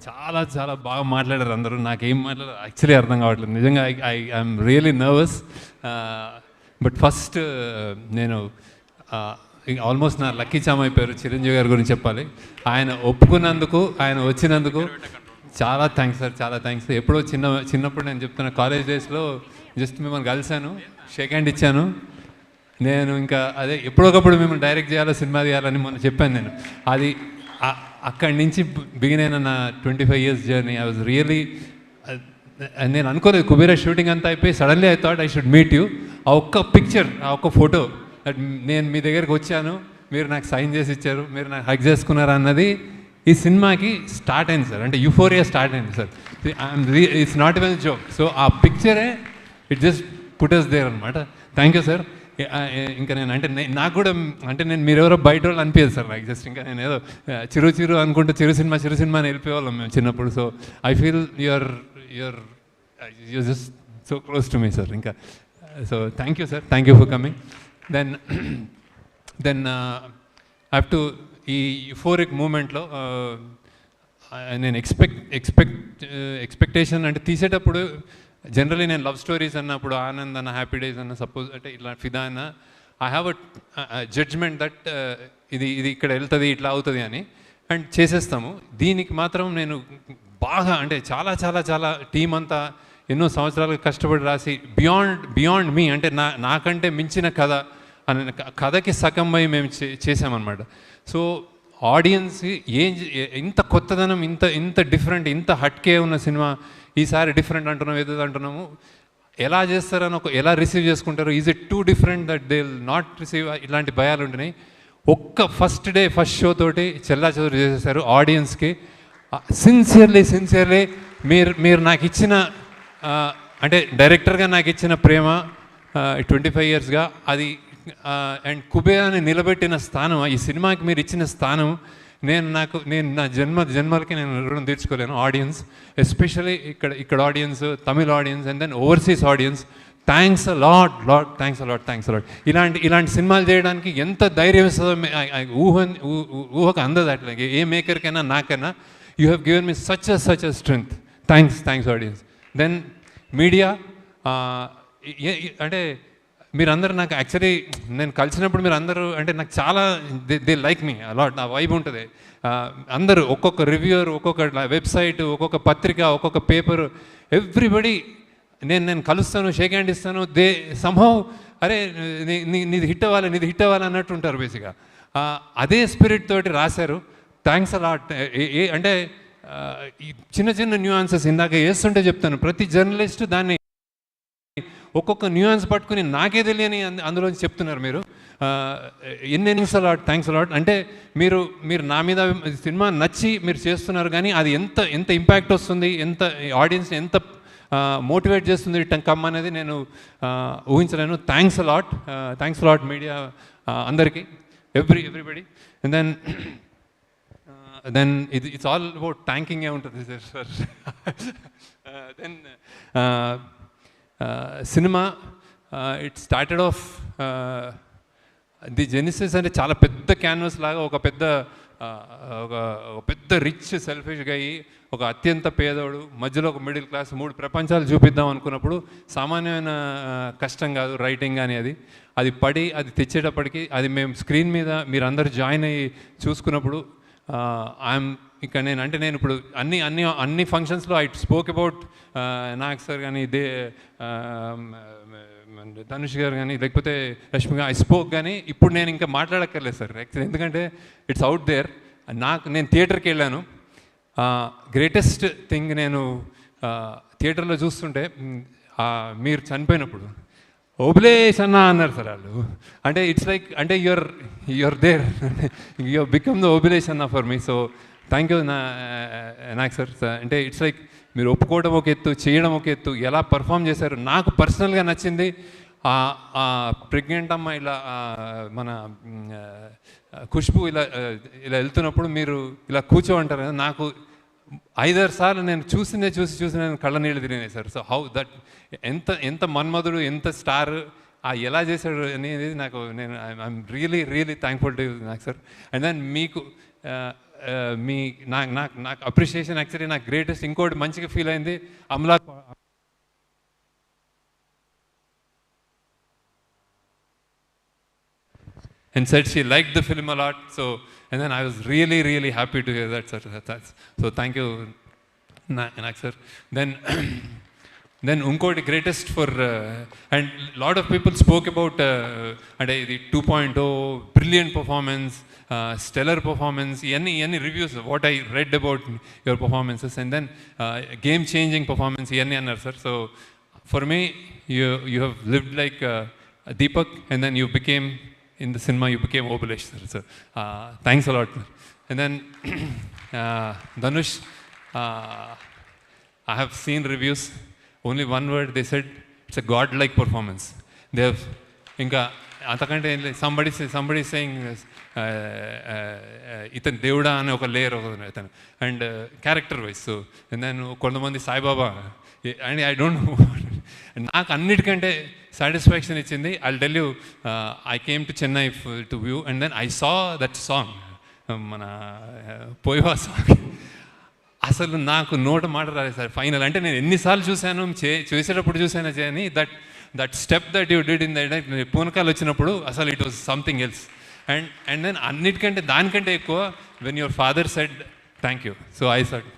చాలా చాలా బాగా మాట్లాడారు అందరూ. నాకేం మాట్లాడారు యాక్చువల్లీ అర్థం కావట్లేదు నిజంగా. I'm really nervous. But first నేను ఆల్మోస్ట్ నా లక్కీ చామ్ అయిపోయారు చిరంజీవి గారి గురించి చెప్పాలి. ఆయన ఒప్పుకున్నందుకు, ఆయన వచ్చినందుకు చాలా థ్యాంక్స్ సార్, చాలా థ్యాంక్స్. ఎప్పుడో చిన్నప్పుడు నేను చెప్తున్నా, కాలేజ్ డేస్లో జస్ట్ మిమ్మల్ని కలిశాను, షేక్ హ్యాండ్ ఇచ్చాను. నేను ఇంకా అదే ఎప్పుడొకప్పుడు మిమ్మల్ని డైరెక్ట్ చేయాలో, సినిమా తీయాలని మొన్న చెప్పాను నేను. అది అక్కడి నుంచి బిగిన్ అయిన నా 25 years journey. I was really, నేను అనుకోలేదు కుబేరా షూటింగ్ అంతా అయిపోయి suddenly I thought I should meet you. ఆ ఒక్క పిక్చర్, ఆ ఒక్క ఫోటో, నేను మీ దగ్గరికి వచ్చాను, మీరు నాకు సైన్ చేసి ఇచ్చారు, మీరు నాకు హగ్ చేసుకున్నారు అన్నది ఈ సినిమాకి స్టార్ట్ అయింది సార్. అంటే యూఫోరియా స్టార్ట్ అయింది sir. It's not even joke. So ఆ పిక్చరే it just put us there అనమాట. Thank you sir. ఇంకా నేను అంటే నాకు కూడా అంటే నేను మీరెవరో బయట వాళ్ళు అనిపించదు సార్ నాకు. జస్ట్ ఇంకా నేను ఏదో చిరు అనుకుంటే చిరు సినిమా అని వెళ్ళిపోయేవాళ్ళం మేము చిన్నప్పుడు. So I feel you're just so close to me sir. ఇంకా so thank you sir, thank you for coming. Then I have to ఈ యూఫోరిక్ మూమెంట్లో నేను ఎక్స్పెక్టేషన్ అంటే తీసేటప్పుడు జనరలీ నేను లవ్ స్టోరీస్ అన్నప్పుడు, ఆనంద్ అన్న, హ్యాపీ డేస్ అన్న, సపోజ్ అంటే ఇట్లా ఫిదా అన్న, I have a judgement that ఇది ఇక్కడ వెళ్తుంది, ఇట్లా అవుతుంది అని, అండ్ చేసేస్తాము. దీనికి మాత్రం నేను బాగా అంటే చాలా చాలా చాలా టీం అంతా ఎన్నో సంవత్సరాలుగా కష్టపడి రాసి బియాండ్ మీ అంటే నాకంటే మించిన కథ అని కథకి సగం అయి మేము చేసామన్నమాట. సో ఆడియన్స్ ఇంత కొత్తదనం, ఇంత డిఫరెంట్, ఇంత హట్కే ఉన్న సినిమా ఈసారి డిఫరెంట్ అంటున్నాం, ఏదో అంటున్నాము. ఎలా చేస్తారని ఎలా రిసీవ్ చేసుకుంటారు, is it two different that they will not receive, ఇలాంటి భయాలు ఉంటున్నాయి. ఒక్క ఫస్ట్ షో తోటి చెల్లాచెదురు చేసేసారు ఆడియన్స్కి. సిన్సియర్లీ మీరు నాకు ఇచ్చిన అంటే డైరెక్టర్గా నాకు ఇచ్చిన ప్రేమ 25 yearsగా అది, అండ్ కుబేరాని నిలబెట్టిన స్థానం, ఈ సినిమాకి మీరు ఇచ్చిన స్థానం నేను నా జన్మలకి నేను రుణం తీర్చుకోలేను. ఆడియన్స్ ఎస్పెషల్లీ ఇక్కడ audience, Tamil audience, and then overseas audience, thanks a lot. ఇలాంటి సినిమాలు చేయడానికి ఎంత ధైర్యం ఇస్తుందో ఊహకు అందదు. అట్లా ఏ మేకర్కైనా నాకైనా you have given me such a strength. Thanks audience. Then media, అంటే మీరందరూ నాకు యాక్చువల్లీ నేను కలిసినప్పుడు మీరు అందరూ అంటే నాకు చాలా దే లైక్ మీ అలాట్. నా వైబ్ ఉంటుంది. అందరూ ఒక్కొక్క రివ్యూర్, ఒక్కొక్క వెబ్సైట్, ఒక్కొక్క పత్రిక, ఒక్కొక్క పేపర్, ఎవ్రీబడి నేను కలుస్తాను, షేక్ హ్యాండ్ ఇస్తాను. దే సంహౌ అరే నీది హిట్ అవ్వాలి అన్నట్టు ఉంటారు బేసిక్గా. అదే స్పిరిట్ తోటి రాశారు. Thanks a lot. అంటే చిన్న న్యూయాన్సెస్ ఇందాక వేస్తుంటే చెప్తాను, ప్రతి జర్నలిస్ట్ దాన్ని ఒక్కొక్క న్యూయాన్స్ పట్టుకుని నాకే తెలియని అందులోంచి చెప్తున్నారు మీరు. Thanks a lot. అంటే మీరు నా మీద సినిమా నచ్చి మీరు చేస్తున్నారు, కానీ అది ఎంత ఇంపాక్ట్ వస్తుంది, ఎంత ఆడియన్స్ని ఎంత మోటివేట్ చేస్తుంది కమ్ అనేది నేను ఊహించలేను. థ్యాంక్స్ అలాట్ మీడియా అందరికీ, everybody. And then it's all about థ్యాంకింగే ఉంటుంది sir. Then cinema it started off the genesis అంటే చాలా పెద్ద క్యాన్వస్ లాగా, ఒక పెద్ద రిచ్ సెల్ఫిష్గా అయ్యి, ఒక అత్యంత పేదోడు మధ్యలో ఒక మిడిల్ క్లాస్, 3 ప్రపంచాలు చూపిద్దాం అనుకున్నప్పుడు సామాన్యమైన కష్టం కాదు రైటింగ్ కానీ. అది పడి అది తెచ్చేటప్పటికి అది మేము స్క్రీన్ మీద మీరందరూ జాయిన్ అయ్యి చూసుకున్నప్పుడు ఇక్కడ నేను ఇప్పుడు అన్ని ఫంక్షన్స్లో I spoke about Nag sir కానీ, ధనుష్ గారు కానీ, లేకపోతే రష్మి గారు, ఐ స్పోక్. కానీ ఇప్పుడు నేను ఇంకా మాట్లాడక్కర్లేదు సార్ యాక్చువల్లీ, ఎందుకంటే ఇట్స్ అవుట్ దేర్. నేను థియేటర్కి వెళ్ళాను. గ్రేటెస్ట్ థింగ్ నేను థియేటర్లో చూస్తుంటే మీరు చనిపోయినప్పుడు ఓబులేష్ అన్న అన్నారు సార్ వాళ్ళు. అంటే ఇట్స్ లైక్ అంటే you're there, you become the Obulesh అన్న for me. So thank you Nag sir. అంటే ఇట్స్ లైక్ మీరు ఒప్పుకోవడం ఒక ఎత్తు, చేయడం ఒక ఎత్తు, ఎలా పర్ఫామ్ చేశారు. నాకు పర్సనల్గా నచ్చింది ప్రెగ్నెంట్ అమ్మ ఇలా మన ఖుష్బు ఇలా వెళ్తున్నప్పుడు మీరు ఇలా కూర్చోమంటారు కదా, నాకు 5-6 సార్లు నేను చూసి నేను కళ్ళ నీళ్ళు తిరిగినాయి సార్. సో హౌ దట్ ఎంత మన్మధుడు, ఎంత స్టార్, ఎలా చేశాడు అనేది నాకు ఐఎమ్ రియలీ థ్యాంక్ఫుల్ టు నాకు సార్. అండ్ దెన్ మీకు మీ నాకు నాకు నాకు అప్రిషియేషన్ యాక్చువల్లీ నాకు గ్రేటెస్ట్ ఇంకోటి మంచిగా ఫీల్ అయింది Amala and said she liked the film a lot. So, and then I was really, really happy to hear that, sir. So, thank you, Nak, sir. Then, then Unkodi greatest for, and lot of people spoke about the 2.0, brilliant performance, stellar performance, any reviews, what I read about your performances, and then game-changing performance, sir. So, for me, you have lived like Deepak, and then you became, in the cinema, you became Obalesh, sir. So, thanks a lot. And then, Dhanush, I have seen reviews. Only one word they said, it's a godlike performance. They have, inka, antakante somebody saying, ఇతను దేవుడా అనే ఒక layer ఇతను and character wise. So and then కొంతమంది Saibaba and I don't know. నాకు అన్నిటికంటే satisfaction ఇచ్చింది, I tell you, I came to Chennai to view and then I saw that song, మన పోయివా సాంగ్. అసలు నాకు నోట మాట రాలేదు సార్ ఫైనల్. అంటే నేను ఎన్నిసార్లు చూశాను, చేసేటప్పుడు చూసాను అని, that step that you did in that పూనకాలు వచ్చినప్పుడు అసలు it was something else. And then అన్నిటికంటే దానికంటే ఎక్కువ when your father said thank you, so I said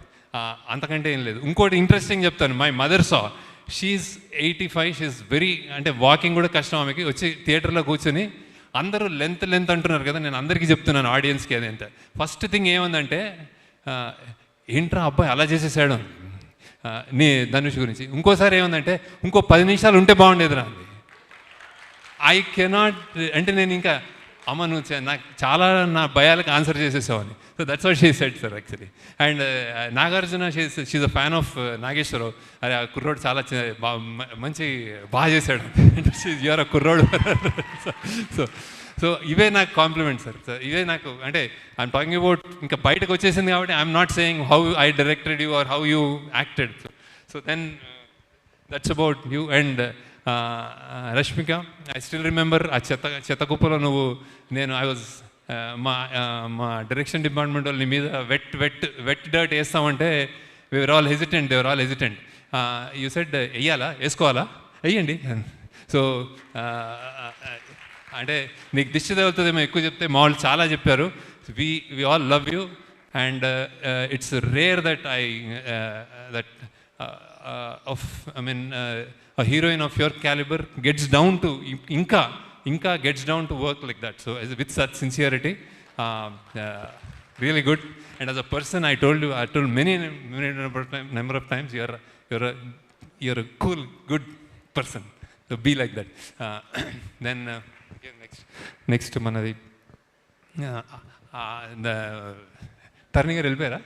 అంతకంటే ఏం లేదు. ఇంకోటి ఇంట్రెస్టింగ్ చెప్తాను, my mother saw, she's 85, she's very, అంటే వాకింగ్ కూడా కష్టం ఆమెకి. వచ్చి థియేటర్లో కూర్చొని అందరూ లెంత్ అంటున్నారు కదా, నేను అందరికీ చెప్తున్నాను ఆడియన్స్కి అదేంటే. ఫస్ట్ థింగ్ ఏముందంటే, ఏంట్రా అబ్బాయి అలా చేసేసాడు నీ ధనుష్ గురించి. ఇంకోసారి ఏముందంటే, ఇంకో 10 నిమిషాలు ఉంటే బాగుండేదిరా అంది. ఐ కెనాట్, అంటే నేను ఇంకా అమ్మ నువ్వు నాకు చాలా నా భయాలకు answer చేసేసావని. So that's what she said sir actually. And Nagarjuna, she a fan of Nageswararao. అరే ఆ కుర్రోడు చాలా మంచి బాగా చేశాడు, యూఆర్ అ కుర్రోడు. సో ఇవే నాకు కాంప్లిమెంట్ సార్. ఇవే నాకు, అంటే ఐఎమ్ టాకింగ్ అబౌట్, ఇంకా బయటకు వచ్చేసింది కాబట్టి I'm not saying how I directed you or how you acted. So then that's about you. And Rashmika, I still remember ఆ చెత్త కుప్పలో నువ్వు, నేను ఐ వాజ్, మా డైరెక్షన్ డిపార్ట్మెంట్ వాళ్ళ మీద వెట్ డర్ట్ వేస్తామంటే we're all hesitant, they were all hesitant. You said వెయ్యాలా, వేసుకోవాలా, వెయ్యండి. సో అంటే నీకు దిష్టి తగులుతుందేమో ఎక్కువ చెప్తే, మా వాళ్ళు చాలా చెప్పారు. We all love you and it's rare that I mean a heroine of your caliber gets down to inka gets down to work like that. So with such sincerity, really good. And as a person, I told many number of times, you're a cool, good person. So be like that. Then next manadi the Tarni garu వెళ్ళిపోయారా?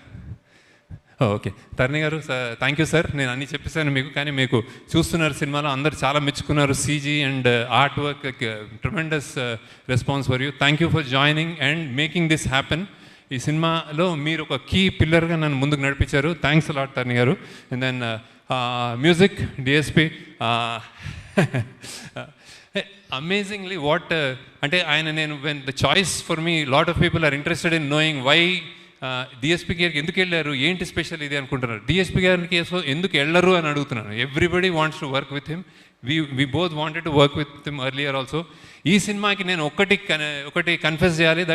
Okay, తరుణి గారు, thank you sir. నేను అన్నీ చెప్పేశాను మీకు, కానీ మీకు చూస్తున్నారు సినిమాలో, అందరు చాలా మెచ్చుకున్నారు. CG and art work, tremendous response for you. Thank you for joining and making this happen. ఈ సినిమాలో మీరు ఒక కీ పిల్లర్గా నన్ను ముందుకు నడిపించారు. Thanks a lot Taruni garu. And then music DSP, amazingly what, అంటే ఆయన, నేను when the choice for me, lot of people are interested in knowing why DSP గారికి ఎందుకు వెళ్ళారు, ఏంటి స్పెషల్ ఇది అనుకుంటున్నారు. డిఎస్పీ గారికి ఎందుకు వెళ్ళరు అని అడుగుతున్నాను. Everybody wants to work with him. We both wanted to work with him earlier also. ఈ సినిమాకి నేను ఒకటి కన్ఫెస్ చేయాలి.